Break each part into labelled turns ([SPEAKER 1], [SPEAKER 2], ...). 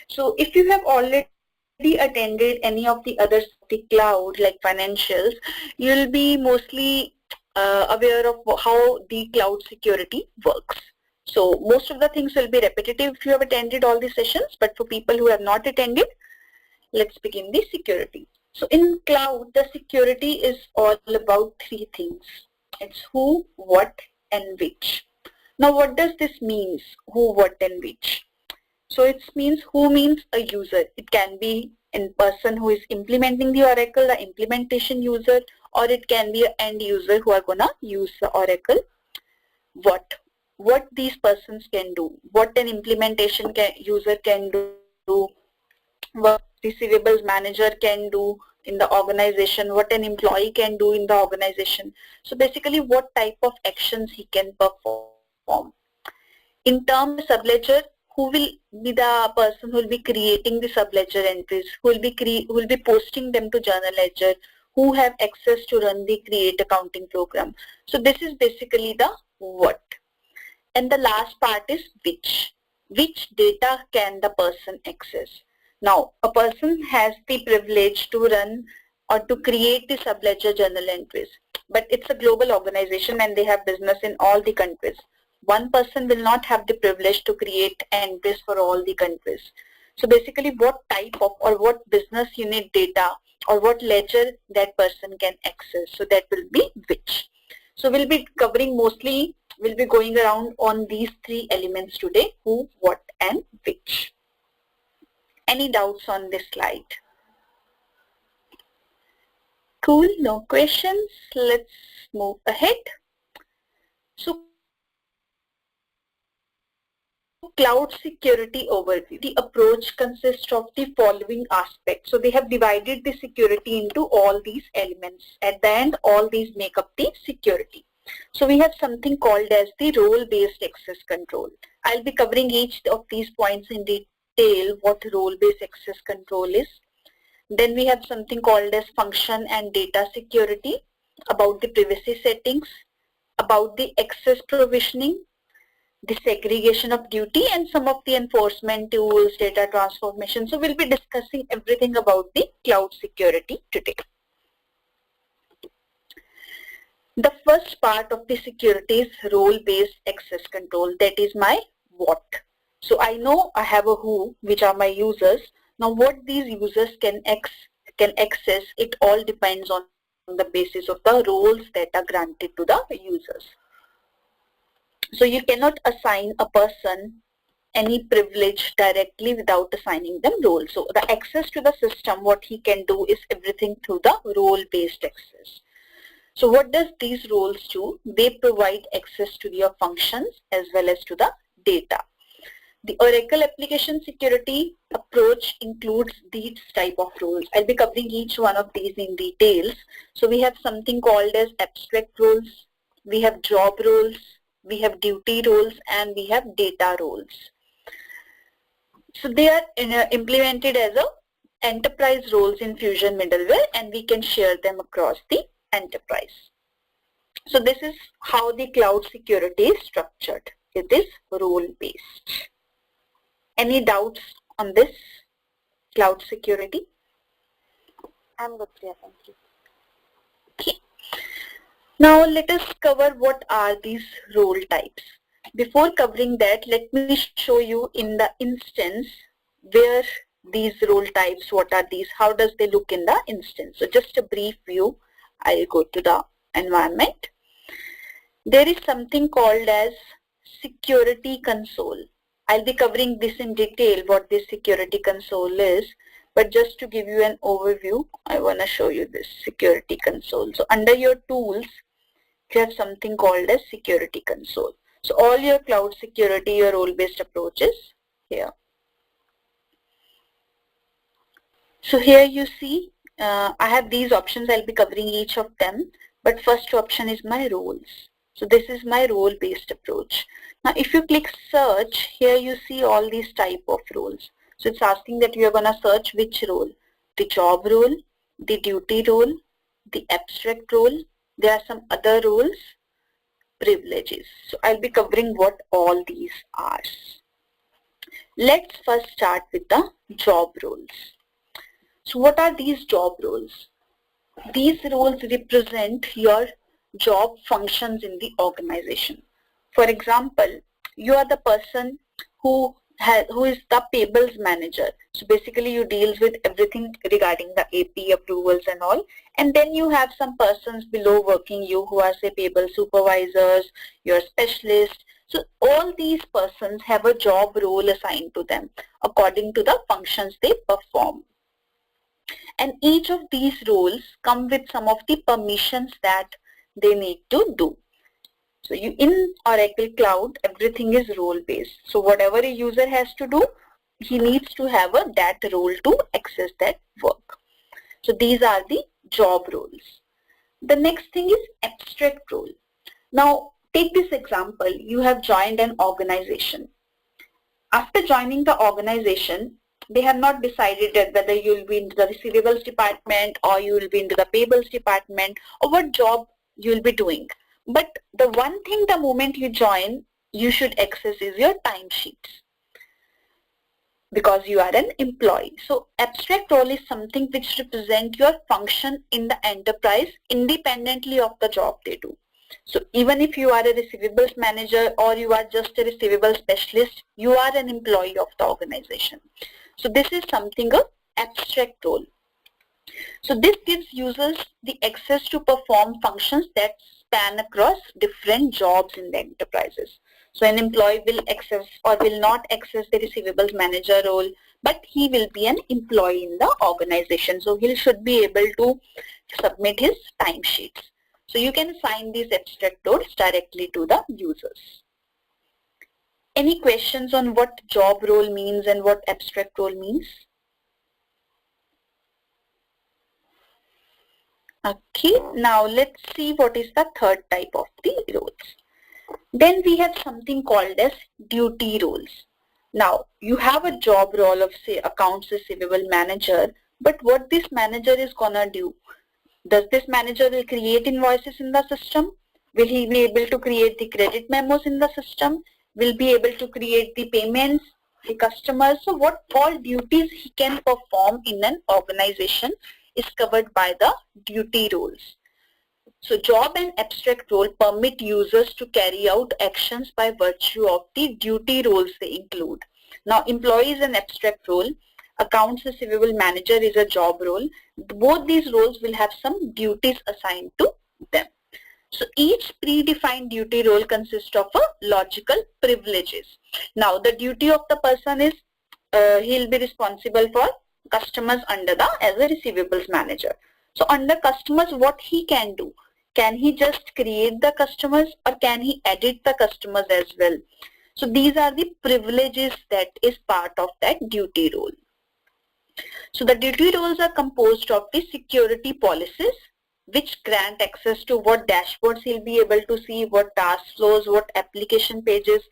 [SPEAKER 1] So if you have already attended any of the other cloud like financials, you'll be mostly aware of how the cloud security works. So most of the things will be repetitive if you have attended all the sessions, but for people who have not attended, let's begin the security. So in cloud, the security is all about three things. It's who, what, and which. Now what does this mean? Who, what, and which? So it means who means a user. It can be a person who is implementing the Oracle, the implementation user, or it can be an end user who are gonna use the Oracle. What these persons can do, what an implementation user can do, what receivables manager can do in the organization, what an employee can do in the organization. So basically what type of actions he can perform. In terms of subledger, who will be the person who will be creating the subledger entries, who will be posting them to journal ledger, who have access to run the create accounting program. So this is basically the what. And the last part is which. Which data can the person access? Now, a person has the privilege to run or to create the subledger journal entries, but it's a global organization and they have business in all the countries. One person will not have the privilege to create entries for all the countries. So basically what type of or what business unit data or what ledger that person can access. So that will be which. So we'll be covering mostly, we'll be going around on these three elements today, who, what, and which. Any doubts on this slide? Cool, no questions. Let's move ahead. So cloud security overview. The approach consists of the following aspects. So they have divided the security into all these elements. At the end, all these make up the security. So we have something called as the role-based access control. I'll be covering each of these points in detail, what role-based access control is. Then we have something called as function and data security, about the privacy settings, about the access provisioning, the segregation of duty, and some of the enforcement tools, data transformation. So we'll be discussing everything about the cloud security today. The first part of the security is role-based access control. That is my what. So I know I have a who, which are my users. Now what these users can access, it all depends on the basis of the roles that are granted to the users. So you cannot assign a person any privilege directly without assigning them roles. So the access to the system, what he can do is everything through the role-based access. So what does these roles do? They provide access to your functions as well as to the data. The Oracle application security approach includes these type of roles. I'll be covering each one of these in details. So we have something called as abstract roles, we have job roles, we have duty roles, and we have data roles. So they are implemented as a enterprise roles in Fusion middleware, and we can share them across the enterprise. So this is how the cloud security is structured. It is role-based. Any doubts on this cloud security?
[SPEAKER 2] I'm good, Priya, thank you.
[SPEAKER 1] Okay. Now let us cover what are these role types. Before covering that, let me show you in the instance where these role types, what are these, how does they look in the instance. So just a brief view. I'll go to the environment. There is something called as security console. I'll be covering this in detail, what this security console is, but just to give you an overview, I want to show you this security console. So under your tools, you have something called as security console. So all your cloud security, your role-based approaches here. So here you see, I have these options. I'll be covering each of them, but first option is my roles. So this is my role-based approach. Now if you click search, here you see all these type of roles. So it's asking that you are going to search which role, the job role, the duty role, the abstract role. There are some other roles, privileges. So I'll be covering what all these are. Let's first start with the job roles. So what are these job roles? These roles represent your job functions in the organization. For example, you are the person who is the payables manager. So basically you deals with everything regarding the AP approvals and all. And then you have some persons below working you who are say payable supervisors, your specialists. So all these persons have a job role assigned to them according to the functions they perform. And each of these roles come with some of the permissions that they need to do. So in Oracle Cloud, everything is role based. So whatever a user has to do, he needs to have that role to access that work. So these are the job roles. The next thing is abstract role. Now take this example, you have joined an organization. After joining the organization, they have not decided that whether you will be into the receivables department or you will be into the payables department or what job you will be doing. But the one thing the moment you join, you should access is your timesheets because you are an employee. So abstract role is something which represents your function in the enterprise independently of the job they do. So even if you are a receivables manager or you are just a receivables specialist, you are an employee of the organization. So this is something of abstract role. So this gives users the access to perform functions that span across different jobs in the enterprises. So an employee will access or will not access the receivables manager role, but he will be an employee in the organization. So he should be able to submit his timesheets. So you can assign these abstract roles directly to the users. Any questions on what job role means and what abstract role means? Okay, now let's see what is the third type of the roles. Then we have something called as duty roles. Now you have a job role of say accounts receivable manager, but what this manager is gonna do? Does this manager will create invoices in the system? Will he be able to create the credit memos in the system? Will be able to create the payments, the customers? So what all duties he can perform in an organization is covered by the duty roles. So job and abstract role permit users to carry out actions by virtue of the duty roles they include. Now employee is an abstract role, accounts receivable manager is a job role. Both these roles will have some duties assigned to them. So each predefined duty role consists of a logical privileges. Now the duty of the person is he'll be responsible for customers under the as a receivables manager. So under customers, what he can do? Can he just create the customers or can he edit the customers as well? So these are the privileges that is part of that duty role. So the duty roles are composed of the security policies which grant access to what dashboards he'll be able to see, what task flows, what application pages.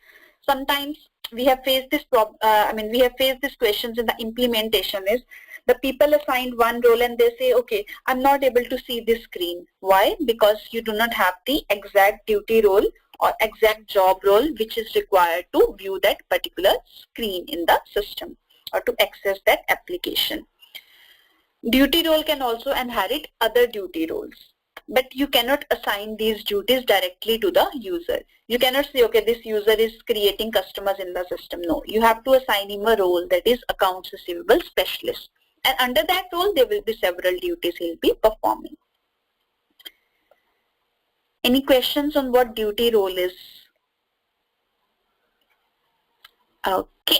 [SPEAKER 1] Sometimes we have faced this we have faced these questions in the implementation is the people assigned one role and they say, okay, I'm not able to see this screen. Why? Because you do not have the exact duty role or exact job role which is required to view that particular screen in the system or to access that application. Duty role can also inherit other duty roles, but you cannot assign these duties directly to the user. You cannot say, okay, this user is creating customers in the system. No, you have to assign him a role that is accounts receivable specialist. And under that role, there will be several duties he'll be performing. Any questions on what duty role is? Okay.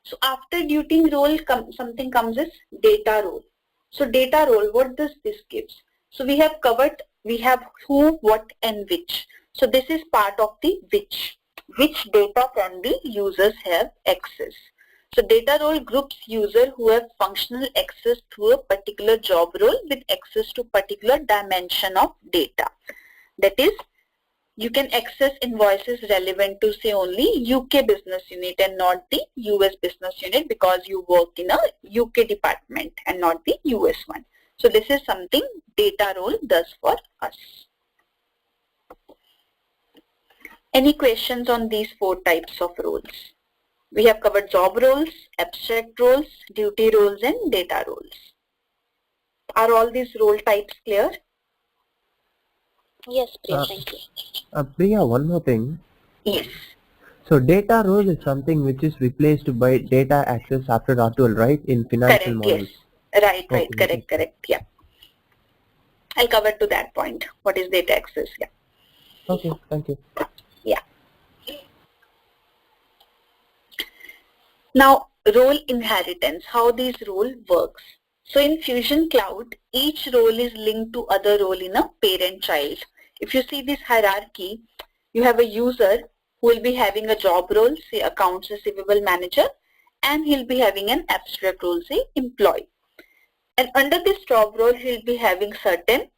[SPEAKER 1] So after duty role, something comes as data role. So data role, what does this gives? So we have covered, we have who, what and which. So this is part of the which data can the users have access. So data role groups user who have functional access to a particular job role with access to particular dimension of data. That is, you can access invoices relevant to say only UK business unit and not the US business unit because you work in a UK department and not the US one. So this is something data role does for us. Any questions on these four types of roles? We have covered job roles, abstract roles, duty roles, and data roles. Are all these role types clear?
[SPEAKER 2] Yes, Priya, thank you.
[SPEAKER 3] Priya, one more thing.
[SPEAKER 1] Yes.
[SPEAKER 3] So data role is something which is replaced by data access after RTOL, right? In financial
[SPEAKER 1] Correct,
[SPEAKER 3] models.
[SPEAKER 1] yes. Right,
[SPEAKER 3] Okay.
[SPEAKER 1] correct, yeah. I'll cover to that point. What is data access? Yeah.
[SPEAKER 3] Okay, thank you.
[SPEAKER 1] Yeah. Now, role inheritance, how this role works. So in Fusion Cloud, each role is linked to other role in a parent-child. If you see this hierarchy, you have a user who will be having a job role, say accounts receivable manager, and he'll be having an abstract role, say employee. And under this job role, he'll be having certain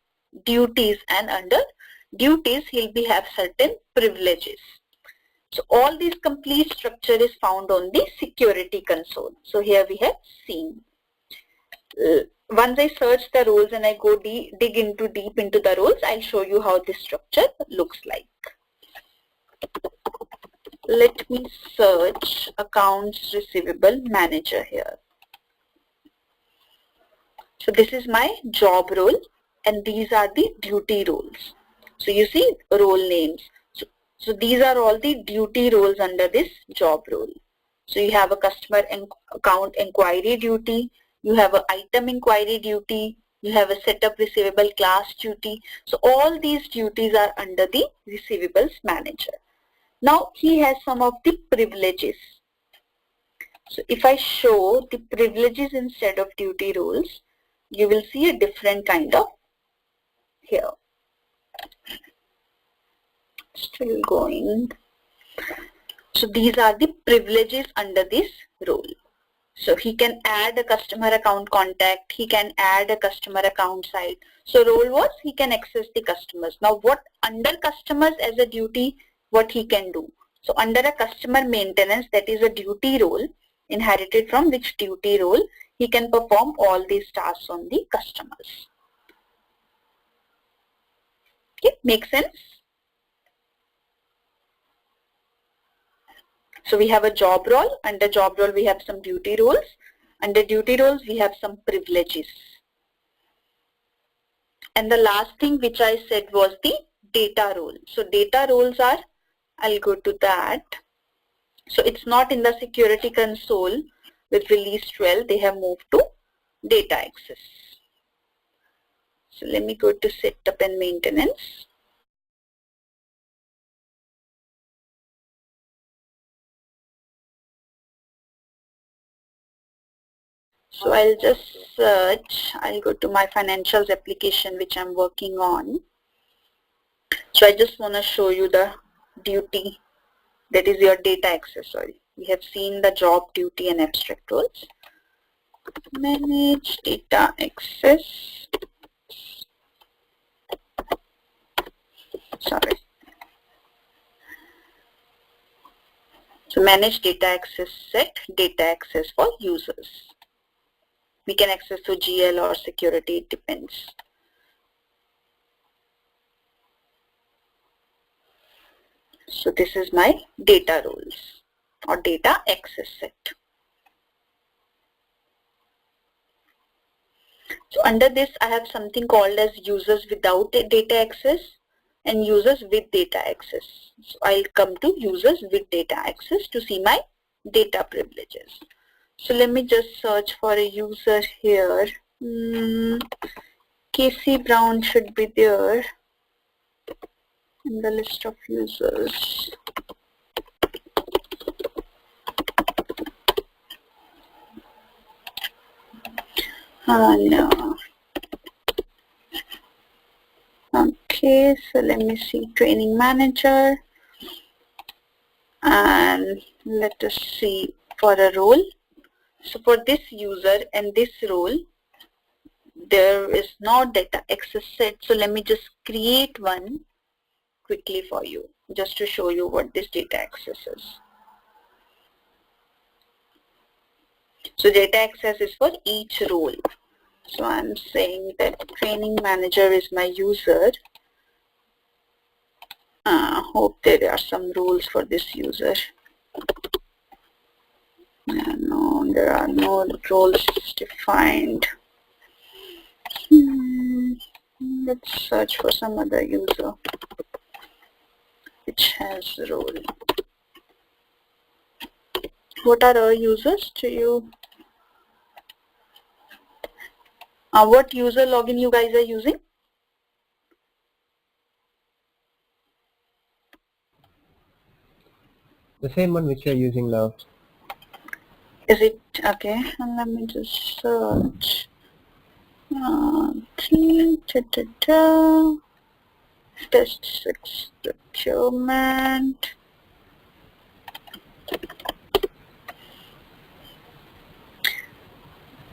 [SPEAKER 1] duties, and under duties, he'll be have certain privileges. So all this complete structure is found on the security console. So here we have seen. Once I search the roles and I go dig deep into the roles, I'll show you how this structure looks like. Let me search accounts receivable manager here. So this is my job role and these are the duty roles. So you see role names. So these are all the duty roles under this job role. So you have a customer account inquiry duty, you have an item inquiry duty, you have a setup receivable class duty. So all these duties are under the receivables manager. Now he has some of the privileges. So if I show the privileges instead of duty roles, you will see a different kind of here. Still going. So these are the privileges under this role. So he can add a customer account contact, he can add a customer account site. So role was he can access the customers. Now what under customers as a duty, what he can do? So under a customer maintenance, that is a duty role, inherited from which duty role, he can perform all these tasks on the customers. Okay, makes sense? So we have a job role. Under job role, we have some duty roles. Under duty roles, we have some privileges. And the last thing which I said was the data role. So data roles are, I'll go to that. So it's not in the security console with release 12. They have moved to data access. So let me go to setup and maintenance. So I'll just search, I'll go to my financials application which I'm working on. So I just want to show you the duty, that is your data access, sorry. We have seen the job, duty and abstract roles. Manage data access. Sorry. So manage data access set, data access for users. We can access through GL or security, it depends. So this is my data roles or data access set. So under this I have something called as users without data access and users with data access. So I'll come to users with data access to see my data privileges. So let me just search for a user here. Casey Brown should be there in the list of users. No. Okay, so let me see training manager and let us see for a role. So for this user and this role, there is no data access set. So let me just create one quickly for you just to show you what this data access is. So data access is for each role. So I'm saying that training manager is my user. Hope there are some rules for this user. No, there are no roles defined. Let's search for some other user which has role. What are our users? Do you? What user login you guys are using?
[SPEAKER 3] The same one which you are using now.
[SPEAKER 1] Is it okay? And let me just search. Test 6 procurement.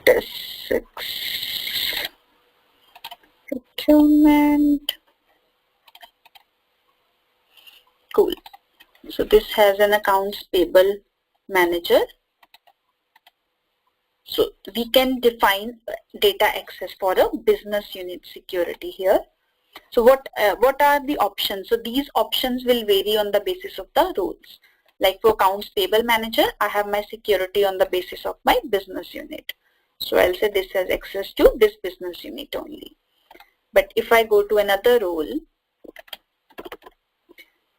[SPEAKER 1] Test 6 procurement. Cool. So this has an accounts payable manager. So we can define data access for a business unit security here. So what are the options? So these options will vary on the basis of the roles. Like for accounts payable manager, I have my security on the basis of my business unit. So I'll say this has access to this business unit only. But if I go to another role,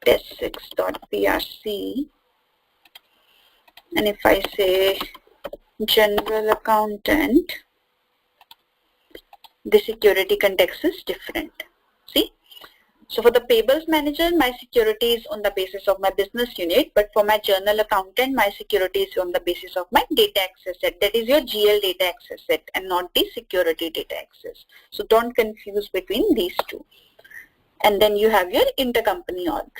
[SPEAKER 1] test6.prc, and if I say general accountant, the security context is different. See? So for the payables manager, my security is on the basis of my business unit, but for my journal accountant, my security is on the basis of my data access set. That is your GL data access set and not the security data access. So don't confuse between these two. And then you have your intercompany org.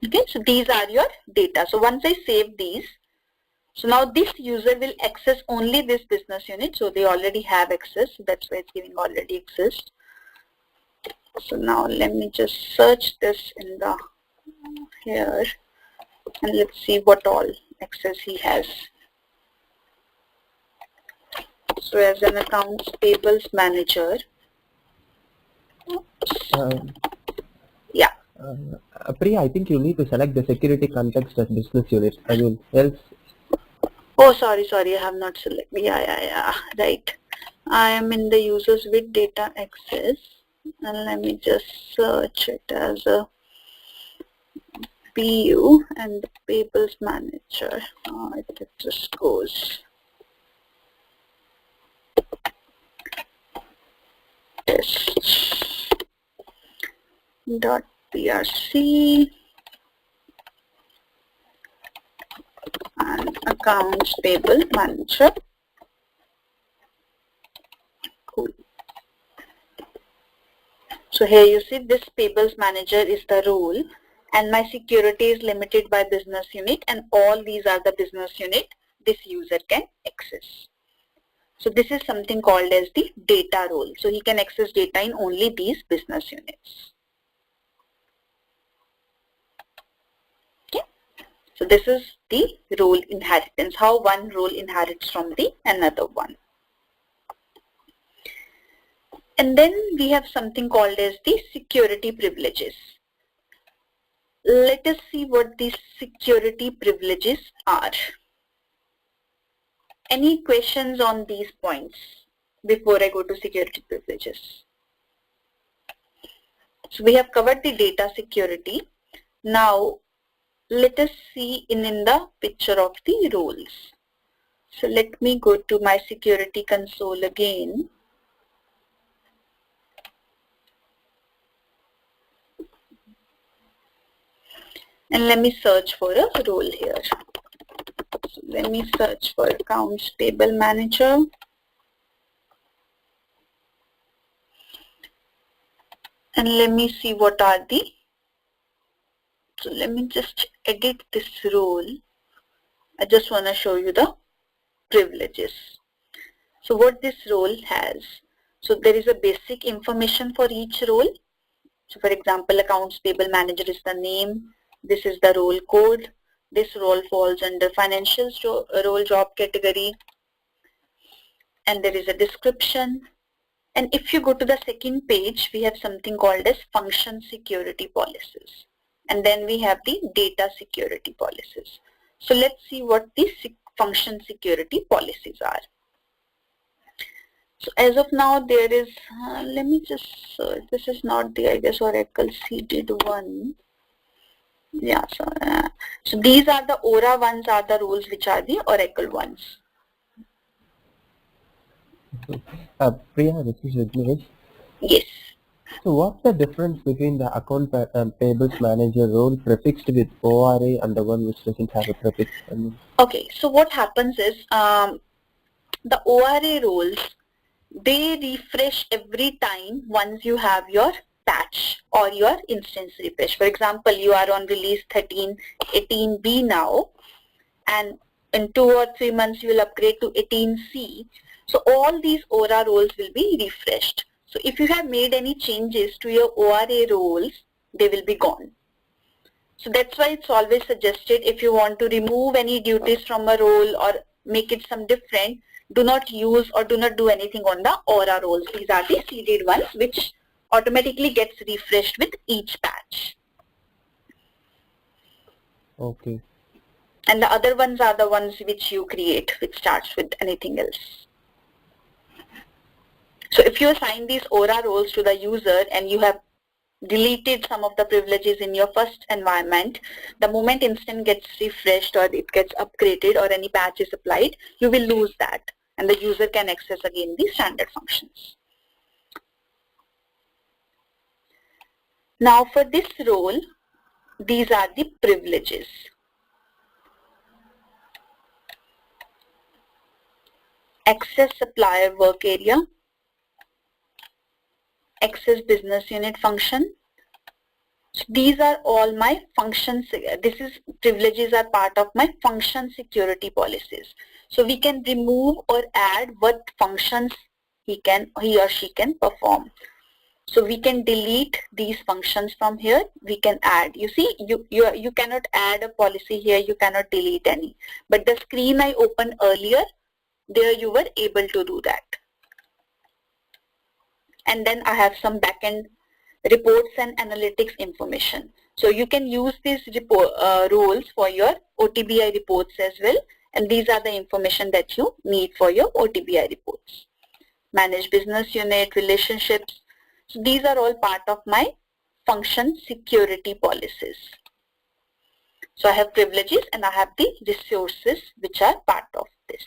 [SPEAKER 1] Okay, so these are your data. So once I save these, so now this user will access only this business unit. So they already have access. So that's why it's giving already exist. So now let me just search this in the here and let's see what all access he has. So as an accounts payables manager, yeah.
[SPEAKER 3] Priya, I think you need to select the security context as business unit. I mean, else.
[SPEAKER 1] Oh, sorry, I have not selected. Yeah, right. I am in the users with data access, and let me just search it as a PU and the payables manager. It just goes test dot PRC and accounts payable manager. Cool. So here you see this payables manager is the role and my security is limited by business unit and all these are the business unit this user can access. So this is something called as the data role. So he can access data in only these business units. Okay. So this is the role inheritance, how one role inherits from the another one. And then we have something called as the security privileges. Let us see what these security privileges are. Any questions on these points before I go to security privileges? So we have covered the data security. Now let us see in the picture of the roles. So let me go to my security console again. And let me search for a role here. So let me search for accounts payable manager. And let me see what are the, so let me just edit this role. I just want to show you the privileges. So what this role has, so there is a basic information for each role. So for example, accounts payable manager is the name. This is the role code. This role falls under financial role job category. And there is a description. And if you go to the second page, we have something called as function security policies. And then we have the data security policies. So let's see what these function security policies are. So as of now, there is, let me just search. This is not the, I guess, Oracle seeded one. Yeah, so these are the Aura ones are the rules which are the Oracle ones.
[SPEAKER 3] Priya, this is Vignesh.
[SPEAKER 1] Yes.
[SPEAKER 3] So what's the difference between the payables manager role prefixed with ORA and the one which doesn't have a prefix?
[SPEAKER 1] Okay, so what happens is the ORA roles, they refresh every time once you have your patch or your instance refresh. For example, you are on release 13.18b now, and in 2 or 3 months you will upgrade to 18c. So all these ORA roles will be refreshed. So if you have made any changes to your ORA roles, they will be gone. So that's why it's always suggested, if you want to remove any duties from a role or make it some different, do not use or do not do anything on the Aura roles. These are the seeded ones which automatically gets refreshed with each patch.
[SPEAKER 3] Okay.
[SPEAKER 1] And the other ones are the ones which you create, which starts with anything else. So if you assign these Aura roles to the user and you have deleted some of the privileges in your first environment, the moment instance gets refreshed or it gets upgraded or any patch is applied, you will lose that and the user can access again the standard functions. Now for this role, these are the privileges. Access supplier work area, access business unit function. So these are all my functions. This is privileges are part of my function security policies. So we can remove or add what functions he or she can perform. So we can delete these functions from here. We can add. You see, you cannot add a policy here. You cannot delete any. But the screen I opened earlier, there you were able to do that. And then I have some backend reports and analytics information. So you can use these roles for your OTBI reports as well. And these are the information that you need for your OTBI reports. Manage business unit, relationships. So these are all part of my function security policies. So I have privileges and I have the resources which are part of this.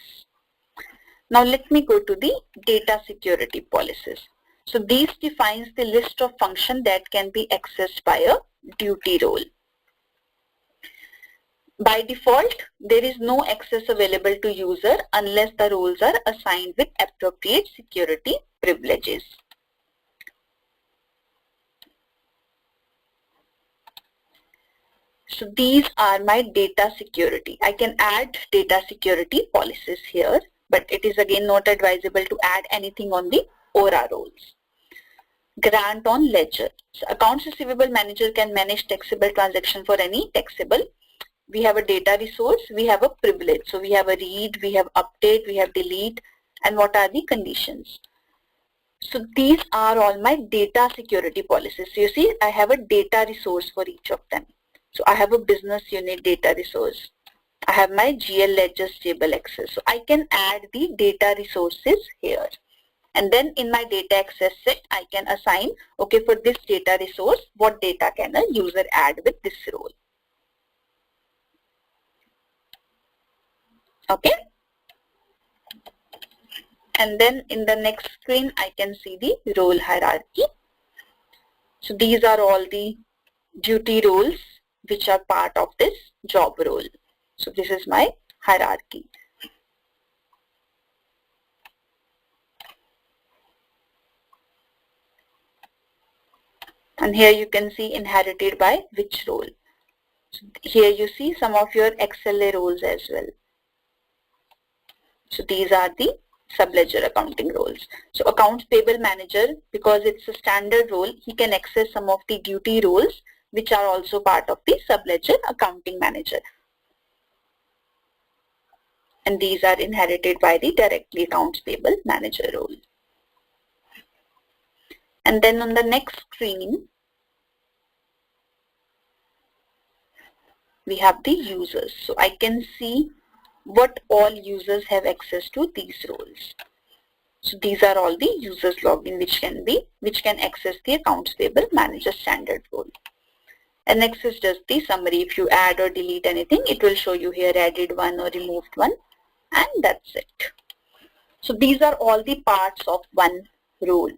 [SPEAKER 1] Now let me go to the data security policies. So these defines the list of functions that can be accessed by a duty role. By default, there is no access available to user unless the roles are assigned with appropriate security privileges. So these are my data security. I can add data security policies here, but it is again not advisable to add anything on the Aura roles. Grant on ledger. So accounts receivable manager can manage taxable transaction for any taxable. We have a data resource, we have a privilege. So we have a read, we have update, we have delete, and what are the conditions. So these are all my data security policies. So you see, I have a data resource for each of them. So I have a business unit data resource. I have my GL ledger stable access. So I can add the data resources here. And then in my data access set, I can assign, okay, for this data resource, what data can a user add with this role? Okay. And then in the next screen, I can see the role hierarchy. So these are all the duty roles which are part of this job role. So this is my hierarchy. And here you can see inherited by which role. So here you see some of your SLA roles as well. So these are the subledger accounting roles. So accounts payable manager, because it's a standard role, he can access some of the duty roles which are also part of the subledger accounting manager. And these are inherited by the directly accounts payable manager role. And then on the next screen, we have the users. So I can see what all users have access to these roles. So these are all the users login which can access the accounts payable manager standard role. And next is just the summary. If you add or delete anything, it will show you here added one or removed one, and that's it. So these are all the parts of one role.